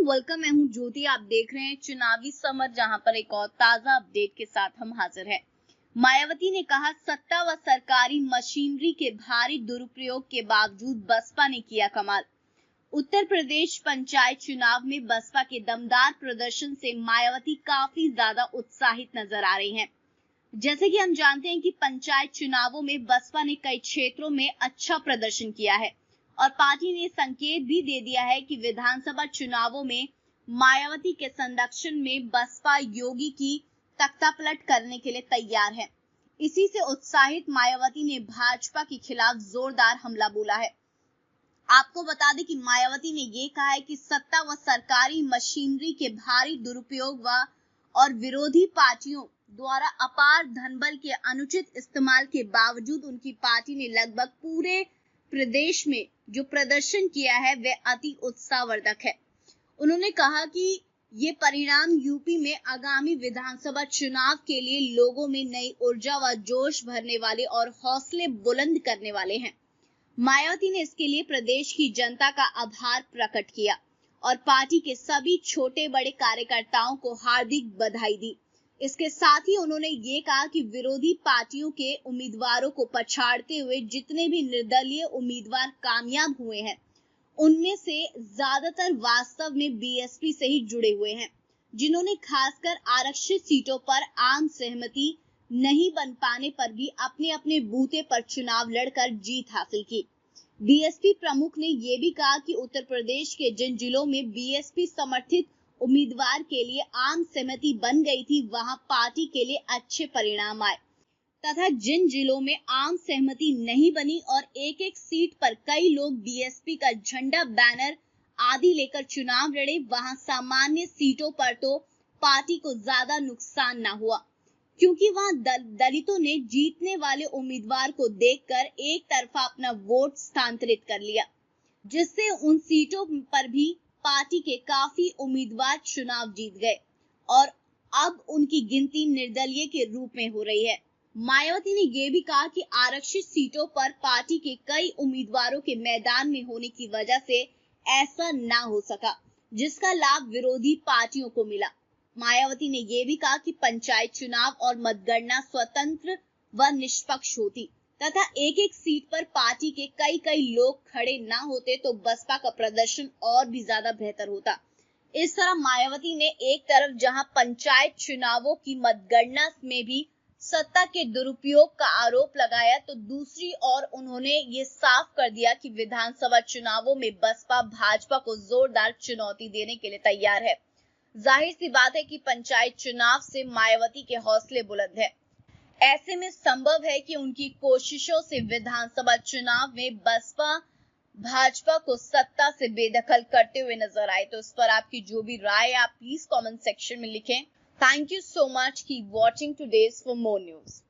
Welcome. मैं हूं ज्योति। आप देख रहे हैं चुनावी समर, जहां पर एक और ताजा अपडेट के साथ हम हाजिर हैं। मायावती ने कहा, सत्ता व सरकारी मशीनरी के भारी दुरुपयोग के बावजूद बसपा ने किया कमाल। उत्तर प्रदेश पंचायत चुनाव में बसपा के दमदार प्रदर्शन से मायावती काफी ज्यादा उत्साहित नजर आ रही हैं। जैसे कि हम जानते हैं कि पंचायत चुनावों में बसपा ने कई क्षेत्रों में अच्छा प्रदर्शन किया है और पार्टी ने संकेत भी दे दिया है कि विधानसभा चुनावों में मायावती के संरक्षण में बसपा योगी की तख्तापलट करने के लिए तैयार है। इसी से उत्साहित मायावती ने भाजपा के खिलाफ जोरदार हमला बोला है। आपको बता दें कि मायावती ने ये कहा है कि सत्ता व सरकारी मशीनरी के भारी दुरुपयोग और विरोधी पार्टियों द्वारा अपार धनबल के अनुचित इस्तेमाल के बावजूद उनकी पार्टी ने लगभग पूरे प्रदेश में जो प्रदर्शन किया है वह अति उत्साहवर्धक है। उन्होंने कहा कि ये परिणाम यूपी में आगामी विधानसभा चुनाव के लिए लोगों में नई ऊर्जा व जोश भरने वाले और हौसले बुलंद करने वाले हैं। मायावती ने इसके लिए प्रदेश की जनता का आभार प्रकट किया और पार्टी के सभी छोटे बड़े कार्यकर्ताओं को हार्दिक बधाई दी। इसके साथ ही उन्होंने ये कहा कि विरोधी पार्टियों के उम्मीदवारों को पछाड़ते हुए जितने भी निर्दलीय उम्मीदवार कामयाब हुए हैं, उनमें से ज्यादातर वास्तव में बीएसपी से ही जुड़े हुए हैं, जिन्होंने खासकर आरक्षित सीटों पर आम सहमति नहीं बन पाने पर भी अपने अपने बूते पर चुनाव लड़कर जीत हासिल की। बीएसपी प्रमुख ने यह भी कहा कि उत्तर प्रदेश के जिन जिलों में बीएसपी समर्थित उम्मीदवार के लिए आम सहमति बन गई थी, वहां पार्टी के लिए अच्छे परिणाम आए तथा जिन जिलों में आम सहमति नहीं बनी और एक एक सीट पर कई लोग बीएसपी का झंडा, बैनर आदि लेकर चुनाव लड़े, वहां सामान्य सीटों पर तो पार्टी को ज्यादा नुकसान न हुआ, क्योंकि वहां दलितों ने जीतने वाले उम्मीदवार को देखकर एक तरफा अपना वोट स्थानांतरित कर लिया, जिससे उन सीटों पर भी पार्टी के काफी उम्मीदवार चुनाव जीत गए और अब उनकी गिनती निर्दलीय के रूप में हो रही है। मायावती ने यह भी कहा कि आरक्षित सीटों पर पार्टी के कई उम्मीदवारों के मैदान में होने की वजह से ऐसा ना हो सका, जिसका लाभ विरोधी पार्टियों को मिला। मायावती ने यह भी कहा कि पंचायत चुनाव और मतगणना स्वतंत्र व निष्पक्ष होती तथा एक एक सीट पर पार्टी के कई लोग खड़े ना होते तो बसपा का प्रदर्शन और भी ज्यादा बेहतर होता। इस तरह मायावती ने एक तरफ जहां पंचायत चुनावों की मतगणना में भी सत्ता के दुरुपयोग का आरोप लगाया, तो दूसरी ओर उन्होंने ये साफ कर दिया कि विधानसभा चुनावों में बसपा भाजपा को जोरदार चुनौती देने के लिए तैयार है। जाहिर सी बात है कि पंचायत चुनाव से मायावती के हौसले बुलंद है। ऐसे में संभव है कि उनकी कोशिशों से विधानसभा चुनाव में बसपा भाजपा को सत्ता से बेदखल करते हुए नजर आए। तो इस पर आपकी जो भी राय है आप प्लीज कमेंट सेक्शन में लिखें। Thank you so much. Keep watching today's for more news.